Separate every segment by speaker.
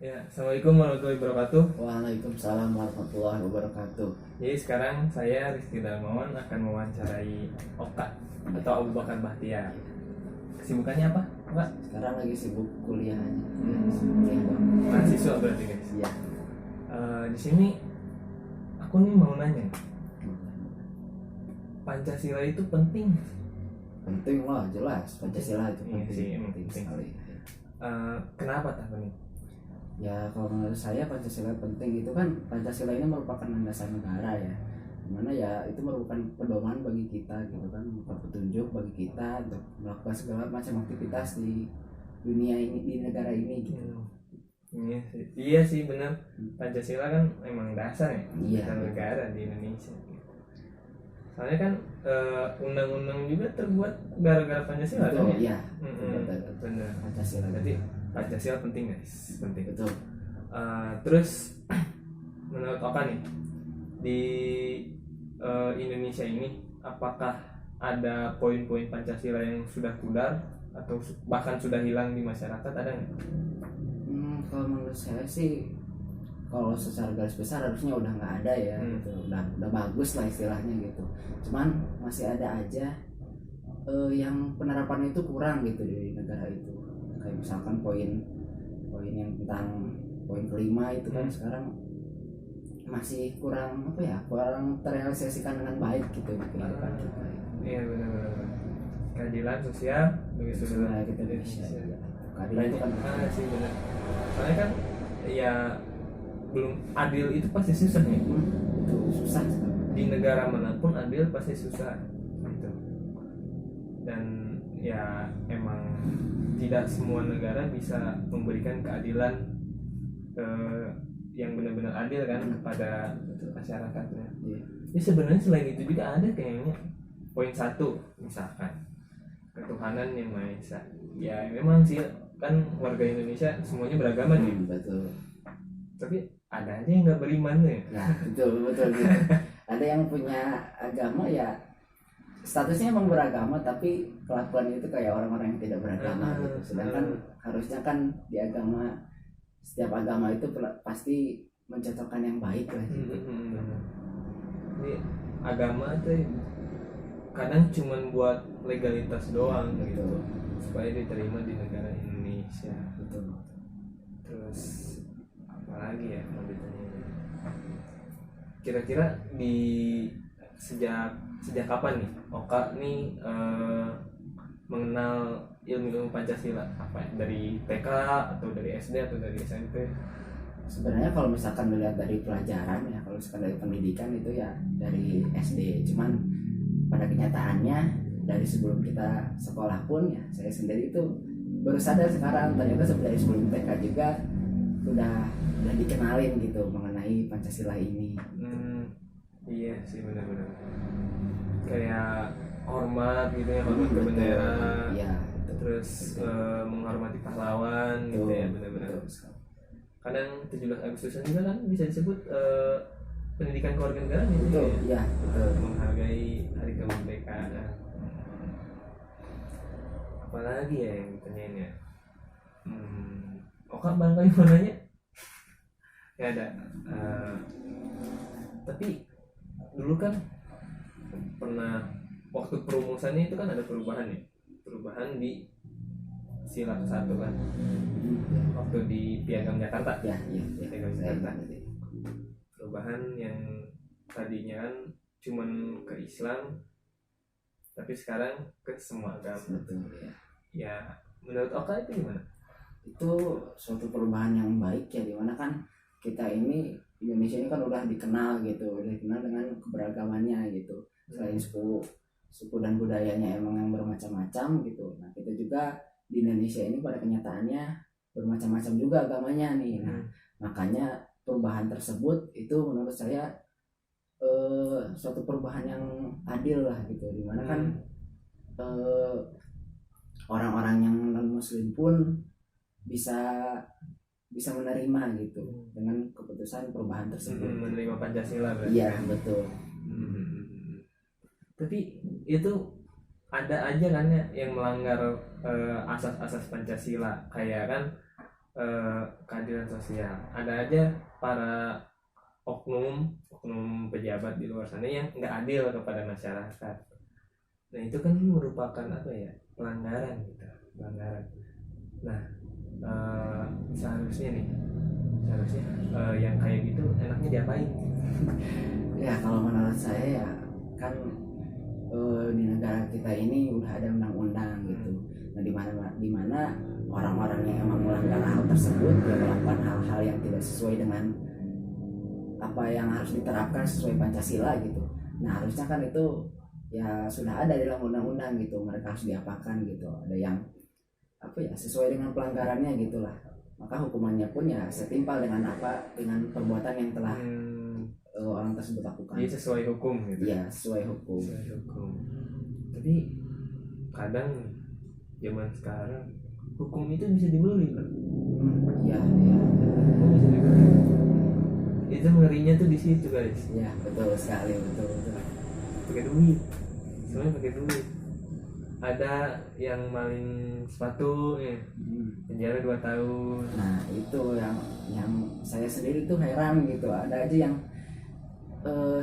Speaker 1: Ya, Assalamualaikum warahmatullahi wabarakatuh.
Speaker 2: Waalaikumsalam warahmatullahi wabarakatuh.
Speaker 1: Jadi sekarang saya Rizky Darmawan akan mewawancarai Oka atau Abu Bakar Bahtiar. Kesibukannya apa, Oka?
Speaker 2: Sekarang lagi sibuk kuliah aja.
Speaker 1: Hmm.
Speaker 2: Bang.
Speaker 1: Mahasiswa berarti guys.
Speaker 2: Iya.
Speaker 1: Di sini aku nih mau nanya, Pancasila itu penting?
Speaker 2: Penting lah, jelas Pancasila itu
Speaker 1: Iya
Speaker 2: penting,
Speaker 1: sih, emang
Speaker 2: penting
Speaker 1: penting.
Speaker 2: sekali.
Speaker 1: Kenapa tak penting?
Speaker 2: Ya kalau menurut saya Pancasila penting itu kan Pancasila ini merupakan landasan negara ya. Dimana ya itu merupakan pedoman bagi kita gitu kan, merupakan petunjuk bagi kita untuk melakukan segala macam aktivitas di dunia ini, di negara ini gitu.
Speaker 1: Iya sih benar. Pancasila kan emang dasar ya
Speaker 2: Iya.
Speaker 1: dasar negara di Indonesia. Soalnya kan undang-undang juga terbuat gara-gara Pancasila kan
Speaker 2: Betul,
Speaker 1: ya.
Speaker 2: iya.
Speaker 1: Benar.
Speaker 2: Pancasila.
Speaker 1: Jadi Pancasila penting guys, penting.
Speaker 2: Betul.
Speaker 1: Terus menurut Oka nih di Indonesia ini apakah ada poin-poin Pancasila yang sudah pudar atau bahkan sudah hilang di masyarakat, ada nggak?
Speaker 2: Kalau menurut saya sih, kalau secara garis besar harusnya udah nggak ada ya, gitu. Udah bagus lah istilahnya gitu. Cuman masih ada aja yang penerapannya itu kurang gitu di negara itu. Kayak misalkan poin yang tentang poin kelima itu kan sekarang masih kurang kurang terrealisasikan dengan baik gitu di kehidupan kita.
Speaker 1: Iya benar-benar. Keadilan sosial bagi seluruh
Speaker 2: Sebenarnya
Speaker 1: rakyat
Speaker 2: kita Indonesia.
Speaker 1: Indonesia.
Speaker 2: Keadilan itu kan
Speaker 1: Sih benar. Soalnya kan ya belum adil itu pasti susah ya.
Speaker 2: itu susah sekali.
Speaker 1: Di negara manapun adil pasti susah gitu. Dan ya emang tidak semua negara bisa memberikan keadilan yang benar-benar adil kan kepada masyarakatnya. Jadi sebenarnya selain itu juga ada kayaknya poin 1 misalkan ketuhanan yang Maha Esa. Ya memang sih kan warga Indonesia semuanya beragama nih.
Speaker 2: Betul.
Speaker 1: Tapi ada aja yang nggak beriman ya.
Speaker 2: Nah, betul gitu. Ada yang punya agama ya statusnya emang beragama tapi kelakuannya itu kayak orang-orang yang tidak beragama gitu. Sedangkan harusnya kan di agama, setiap agama itu pasti mencontohkan yang baik lah gitu.
Speaker 1: Ini agama tuh kadang cuman buat legalitas doang gitu, supaya diterima di negara Indonesia.
Speaker 2: Betul.
Speaker 1: Terus apalagi ya mau ditanya, kira-kira di sejak kapan nih Oka nih mengenal ilmu Pancasila? Apa ya? Dari TK atau dari SD atau dari SMP?
Speaker 2: Sebenarnya kalau misalkan dilihat dari pelajaran ya, kalau misalkan dari pendidikan itu ya dari SD. Cuman pada kenyataannya dari sebelum kita sekolah pun ya, saya sendiri itu baru sadar sekarang ternyata dari sebelum TK juga udah dikenalin gitu mengenai Pancasila ini.
Speaker 1: Iya sih benar-benar. Kayak hormat gitu ya, hormat ke bendera.
Speaker 2: Iya.
Speaker 1: Terus menghormati pahlawan gitu ya, benar-benar. Kadang 17 Agustusan juga kan bisa disebut pendidikan kewarganegaraan gitu.
Speaker 2: Betul, ya, betul.
Speaker 1: Menghargai hari kemerdekaan. Apalagi ya yang ditanyain ya? Oka barangkali mau nanya? Ya ada. Tapi dulu kan pernah waktu perumusannya itu kan ada perubahan ya, perubahan di sila ke-1 kan, waktu di Piagam Jakarta. Piagam Jakarta. Perubahan yang tadinya kan cuman ke Islam, tapi sekarang ke semua agama.
Speaker 2: Betul, ya.
Speaker 1: Ya menurut Oka itu gimana?
Speaker 2: Itu suatu perubahan yang baik ya, dimana kan kita ini Indonesia ini kan udah dikenal gitu, udah dikenal dengan keberagamannya gitu. Selain suku dan budayanya emang yang bermacam-macam gitu. Nah kita juga di Indonesia ini pada kenyataannya bermacam-macam juga agamanya nih. Nah makanya perubahan tersebut itu menurut saya suatu perubahan yang adil lah gitu, dimana kan orang-orang yang non muslim pun bisa menerima gitu dengan keputusan perubahan tersebut.
Speaker 1: Menerima Pancasila berarti.
Speaker 2: Iya betul.
Speaker 1: Tapi itu ada aja kan ya yang melanggar asas-asas Pancasila, kayak kan keadilan sosial. Ada aja para oknum pejabat di luar sana yang nggak adil kepada masyarakat. Nah itu kan merupakan apa ya, pelanggaran gitu, pelanggaran. Nah seharusnya yang kayak gitu enaknya diapain?
Speaker 2: Ya kalau menurut saya ya kan di negara kita ini udah ada undang-undang gitu. Nah di mana orang-orang yang emang melanggar hal tersebut ya melakukan hal-hal yang tidak sesuai dengan apa yang harus diterapkan sesuai Pancasila gitu. Nah harusnya kan itu ya sudah ada dalam undang-undang gitu, mereka harus diapakan gitu. Ada yang apa ya sesuai dengan pelanggarannya gitulah, maka hukumannya pun ya setimpal dengan perbuatan yang telah orang tersebut lakukan.
Speaker 1: Jadi sesuai hukum gitu.
Speaker 2: Iya sesuai hukum.
Speaker 1: Tapi kadang zaman sekarang hukum itu bisa dibeli kan?
Speaker 2: Iya.
Speaker 1: Bisa dibeli. Itu ngerinya tuh di situ guys.
Speaker 2: Iya betul sekali, betul.
Speaker 1: Pakai duit, semuanya pakai duit. Ada yang maling sepatu nih, penjara 2 tahun.
Speaker 2: Nah itu yang saya sendiri tuh heran gitu. Ada aja yang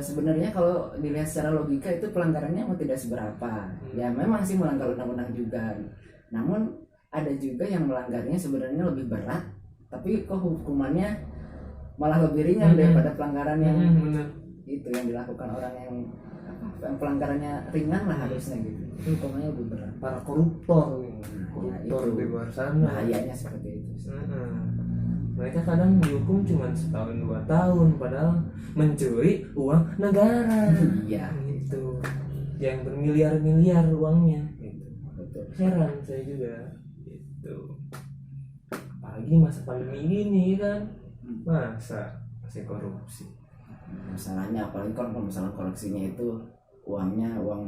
Speaker 2: sebenarnya kalau dilihat secara logika itu pelanggarannya mau tidak seberapa. Ya memang sih melanggar undang-undang juga. Namun ada juga yang melanggarnya sebenarnya lebih berat, tapi kok hukumannya malah lebih ringan daripada pelanggaran yang itu yang dilakukan orang yang pelanggarannya ringan lah harusnya gitu. Itu hukumannya lebih berat.
Speaker 1: Para koruptor di luar sana.
Speaker 2: Bahayanya seperti itu.
Speaker 1: Mereka kadang dihukum cuma 1-2 tahun, padahal mencuri uang negara.
Speaker 2: Iya.
Speaker 1: Gitu. Yang bermiliar-miliar uangnya. Gitu.
Speaker 2: Betul.
Speaker 1: Heran saya juga. Gitu. Apalagi masa pandemi ini kan, masa masih korupsi.
Speaker 2: Masalahnya apalagi kalau masalah korupsinya itu uangnya uang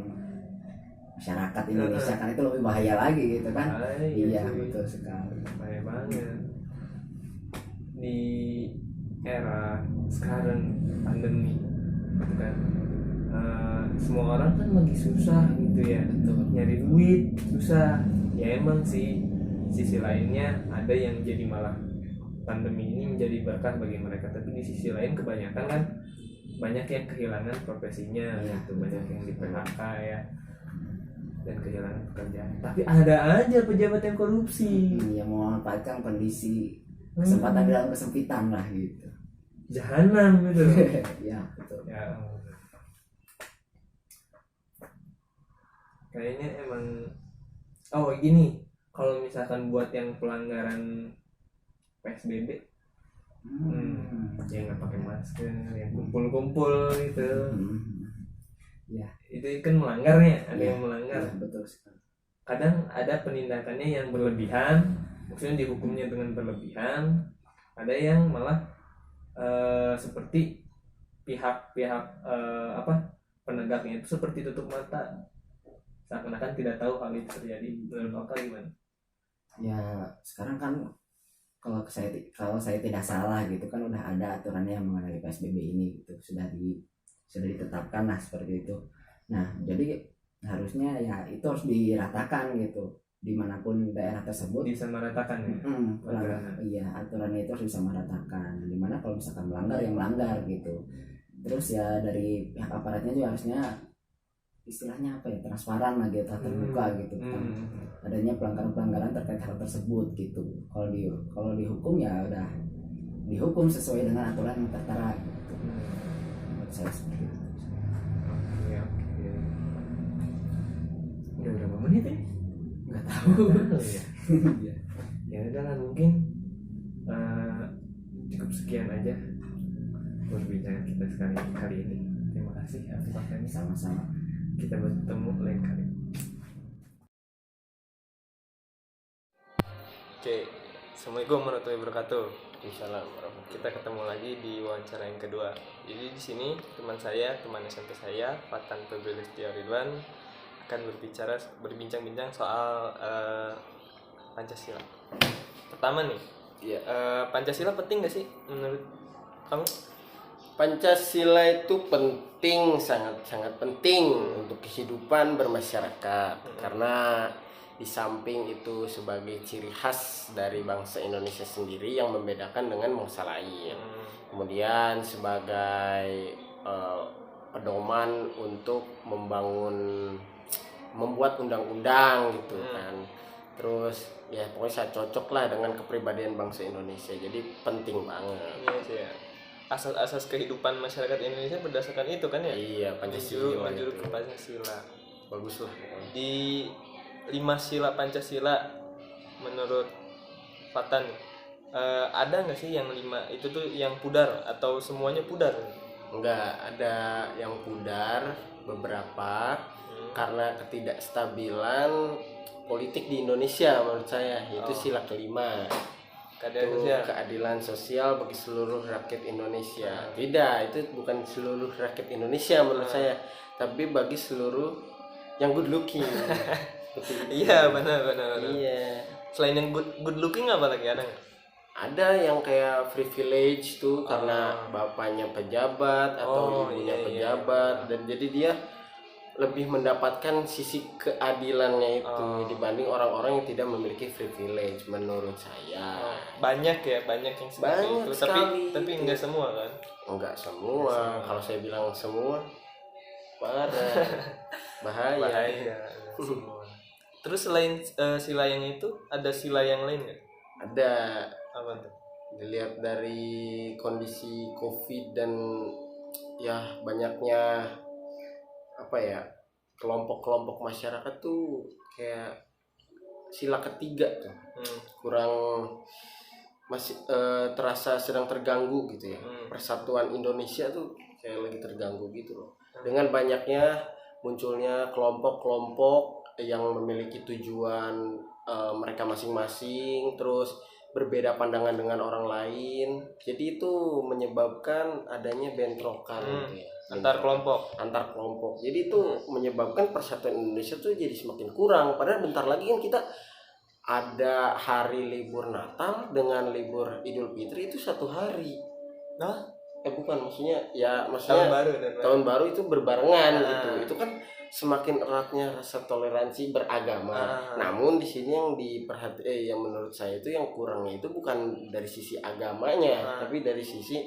Speaker 2: masyarakat Indonesia kan itu lebih bahaya lagi gitu kan. Iya betul sekali,
Speaker 1: bahaya banget di era sekarang pandemi gitu kan. Semua orang kan lagi susah gitu ya,
Speaker 2: betul.
Speaker 1: Nyari duit susah ya. Emang sih sisi lainnya ada yang jadi malah pandemi ini menjadi berkah bagi mereka, tapi di sisi lain kebanyakan kan banyak yang kehilangan profesinya
Speaker 2: ya,
Speaker 1: gitu, banyak yang di PHK ya dan kehilangan pekerjaan. Tapi ada aja pejabat yang korupsi
Speaker 2: yang memanfaatkan kondisi kesempatan dalam kesempitan lah gitu.
Speaker 1: Jahanam gitu.
Speaker 2: Ya betul.
Speaker 1: Ya kayaknya emang gini, kalau misalkan buat yang pelanggaran PSBB yang nggak pakai masker, yang kumpul-kumpul gitu,
Speaker 2: ya
Speaker 1: itu kan melanggarnya, ada yang melanggar.
Speaker 2: Ya, betul sekali.
Speaker 1: Kadang ada penindakannya yang berlebihan, maksudnya dihukumnya dengan berlebihan. Ada yang malah seperti pihak-pihak penegaknya itu seperti tutup mata, seakan-akan tidak tahu hal itu terjadi. Menurut Oka gimana?
Speaker 2: Ya sekarang kan kalau saya tidak salah gitu kan udah ada aturannya mengenai PSBB ini gitu, sudah ditetapkan lah seperti itu. Nah jadi harusnya ya itu harus diratakan gitu dimanapun daerah tersebut,
Speaker 1: disamaratakan ya.
Speaker 2: Iya aturannya itu harus disamaratakan, dimana kalau misalkan melanggar yang melanggar gitu. Terus ya dari pihak aparatnya juga harusnya istilahnya apa ya, transparan lah gitu, terbuka gitu adanya pelanggaran terkait hal tersebut gitu. Kalau dihukum ya udah dihukum sesuai dengan aturan yang tertera gitu. Menurut saya seperti itu.
Speaker 1: Oke. Udah berapa menit ya?
Speaker 2: Nggak tahu.
Speaker 1: Ya. Ya udah lah, mungkin cukup sekian aja perbincangan kita kali ini. Terima kasih atas waktunya.
Speaker 2: Sama-sama.
Speaker 1: Kita bertemu lain kali. Oke, assalamualaikum warahmatullahi wabarakatuh. Insyaallah kita ketemu lagi di wawancara yang kedua. Jadi di sini teman SMP saya, Fatan Febrilistia Ridwan, akan berbincang-bincang soal Pancasila. Pertama nih, Pancasila penting nggak sih menurut kamu?
Speaker 3: Pancasila itu penting, sangat penting untuk kehidupan bermasyarakat, karena di samping itu sebagai ciri khas dari bangsa Indonesia sendiri yang membedakan dengan bangsa lain. Kemudian sebagai pedoman untuk membuat undang-undang gitu kan. Terus ya pokoknya saya cocok lah dengan kepribadian bangsa Indonesia. Jadi penting banget.
Speaker 1: Iya sih ya. Asas-asas kehidupan masyarakat Indonesia berdasarkan itu kan ya.
Speaker 3: Iya, Pancasila
Speaker 1: Menjuruk
Speaker 3: itu.
Speaker 1: ke Pancasila.
Speaker 3: Bagus lah.
Speaker 1: Di 5 sila Pancasila menurut Fatan ada nggak sih yang 5 itu tuh yang pudar atau semuanya pudar?
Speaker 3: Enggak, ada yang pudar beberapa karena ketidakstabilan politik di Indonesia menurut saya. Itu sila kelima.
Speaker 1: Keadilan
Speaker 3: Itu
Speaker 1: sosial.
Speaker 3: keadilan sosial bagi seluruh rakyat Indonesia. Tidak, itu bukan seluruh rakyat Indonesia menurut saya, tapi bagi seluruh yang good looking.
Speaker 1: Iya benar.
Speaker 3: Iya.
Speaker 1: Selain yang good looking apa lagi ada nggak?
Speaker 3: Ada yang kayak privilege tuh karena bapaknya pejabat atau ibunya
Speaker 1: iya.
Speaker 3: pejabat dan jadi dia lebih mendapatkan sisi keadilannya itu dibanding orang-orang yang tidak memiliki privilege menurut saya.
Speaker 1: Banyak yang seperti
Speaker 3: Banyak
Speaker 1: itu.
Speaker 3: sekali
Speaker 1: Tapi
Speaker 3: itu.
Speaker 1: enggak semua kan.
Speaker 3: Enggak semua. Kalau saya bilang semua parah. Bahaya.
Speaker 1: Enggak semua. Terus selain sila yang itu ada sila yang lain nggak?
Speaker 3: Ada.
Speaker 1: Apa tuh?
Speaker 3: Dilihat dari kondisi COVID dan ya banyaknya apa ya kelompok-kelompok masyarakat tuh kayak sila ketiga tuh kurang masih terasa sedang terganggu gitu ya. Persatuan Indonesia tuh kayak lagi terganggu gitu loh dengan banyaknya munculnya kelompok-kelompok yang memiliki tujuan mereka masing-masing, terus berbeda pandangan dengan orang lain, jadi itu menyebabkan adanya bentrokan gitu ya.
Speaker 1: Antar
Speaker 3: kelompok. Jadi itu menyebabkan persatuan Indonesia tuh jadi semakin kurang. Padahal bentar lagi kan kita ada hari libur Natal dengan libur Idul Fitri itu satu hari.
Speaker 1: Nah,
Speaker 3: Bukan maksudnya tahun baru itu berbarengan gitu. Itu kan semakin eratnya rasa toleransi beragama. Namun di sini yang yang menurut saya itu yang kurangnya itu bukan dari sisi agamanya, tapi dari sisi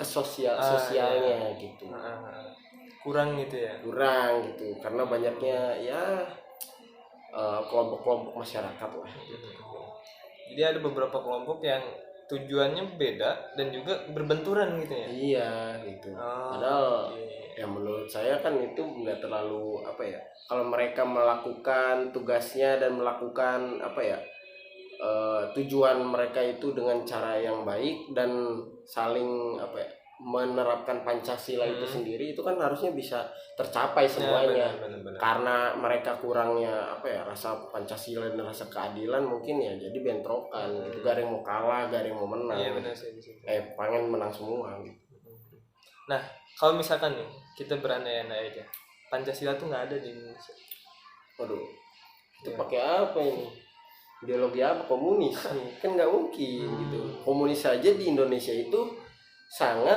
Speaker 3: sosialnya gitu.
Speaker 1: Kurang gitu ya.
Speaker 3: Kurang gitu karena banyaknya ya kelompok-kelompok masyarakat lah.
Speaker 1: Jadi ada beberapa kelompok yang tujuannya beda dan juga berbenturan gitu ya.
Speaker 3: Iya gitu. Padahal yang menurut saya kan itu nggak terlalu apa ya. Kalau mereka melakukan tugasnya dan melakukan apa ya tujuan mereka itu dengan cara yang baik dan saling apa ya menerapkan Pancasila itu sendiri, itu kan harusnya bisa tercapai semuanya.
Speaker 1: Benar.
Speaker 3: Karena mereka kurangnya apa ya rasa Pancasila dan rasa keadilan mungkin ya jadi bentrokan gitu. Gak ada yang mau kalah, gak ada yang mau menang.
Speaker 1: Iya benar sih.
Speaker 3: Pengen menang semua gitu.
Speaker 1: Nah, kalau misalkan nih kita berandai-andai aja, Pancasila tuh nggak ada di Indonesia.
Speaker 3: Waduh, itu pakai apa ini? Ideologi apa? Komunis? Kan nggak mungkin gitu. Komunis saja di Indonesia itu sangat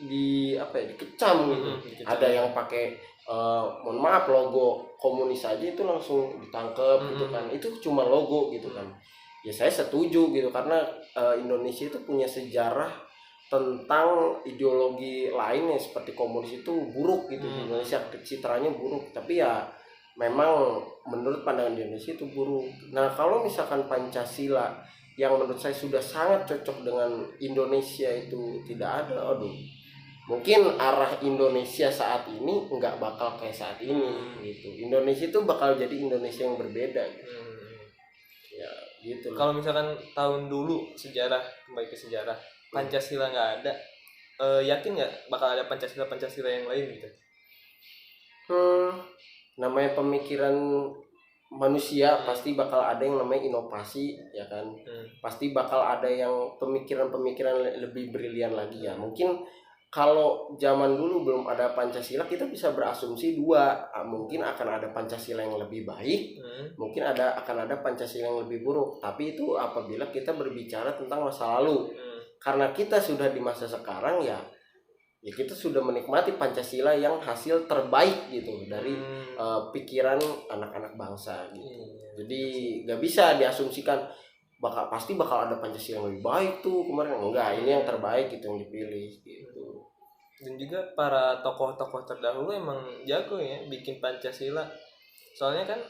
Speaker 3: dikecam gitu. Ada yang pakai mohon maaf logo komunis saja itu langsung ditangkap gitu kan. Itu cuma logo gitu kan. Ya saya setuju gitu karena Indonesia itu punya sejarah tentang ideologi lainnya seperti komunis itu buruk gitu. Indonesia citranya buruk, tapi ya memang menurut pandangan Indonesia itu buruk. Nah, kalau misalkan Pancasila yang menurut saya sudah sangat cocok dengan Indonesia itu tidak ada, mungkin arah Indonesia saat ini nggak bakal kayak saat ini gitu. Indonesia itu bakal jadi Indonesia yang berbeda gitu. Ya gitu.
Speaker 1: Kalau misalkan tahun dulu kembali ke sejarah, Pancasila nggak ada, yakin nggak bakal ada Pancasila yang lain gitu?
Speaker 3: Namanya pemikiran manusia pasti bakal ada yang namanya inovasi ya kan. Pasti bakal ada yang pemikiran-pemikiran lebih brilian lagi ya. Mungkin kalau zaman dulu belum ada Pancasila, kita bisa berasumsi dua, mungkin akan ada Pancasila yang lebih baik, mungkin akan ada Pancasila yang lebih buruk. Tapi itu apabila kita berbicara tentang masa lalu. Karena kita sudah di masa sekarang ya ya kita sudah menikmati Pancasila yang hasil terbaik gitu dari pikiran anak-anak bangsa gitu. Jadi nggak bisa diasumsikan pasti bakal ada Pancasila yang lebih baik tuh kemarin, enggak, ini yang terbaik itu yang dipilih gitu.
Speaker 1: Dan juga para tokoh-tokoh terdahulu emang jago ya bikin Pancasila. Soalnya kan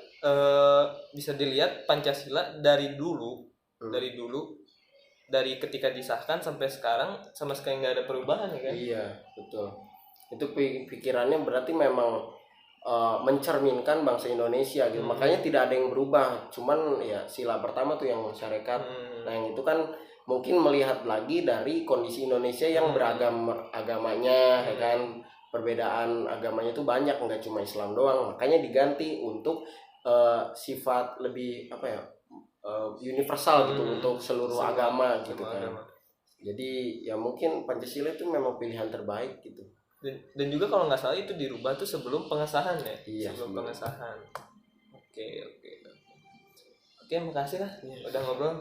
Speaker 1: bisa dilihat Pancasila dari dulu, dari ketika disahkan sampai sekarang sama sekali nggak ada perubahan ya kan?
Speaker 3: Iya, betul. Itu pikirannya berarti memang mencerminkan bangsa Indonesia gitu. Makanya tidak ada yang berubah. Cuman ya sila pertama tuh yang syarikat. Nah, yang itu kan mungkin melihat lagi dari kondisi Indonesia yang beragam agamanya, ya kan. Perbedaan agamanya itu banyak, nggak cuma Islam doang. Makanya diganti untuk sifat lebih universal gitu untuk seluruh agama gitu kan. Jadi ya mungkin Pancasila itu memang pilihan terbaik gitu.
Speaker 1: Dan juga kalau nggak salah itu dirubah tuh sebelum pengesahan ya.
Speaker 3: Iya,
Speaker 1: sebelum pengesahan. Oke, makasih lah udah ngobrol.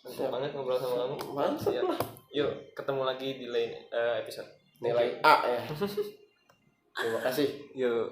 Speaker 1: Mantap banget ngobrol sama kamu.
Speaker 3: Mantap lah.
Speaker 1: Yuk ketemu lagi di lain episode.
Speaker 3: Nilai A ya. Terima kasih.
Speaker 1: Yuk.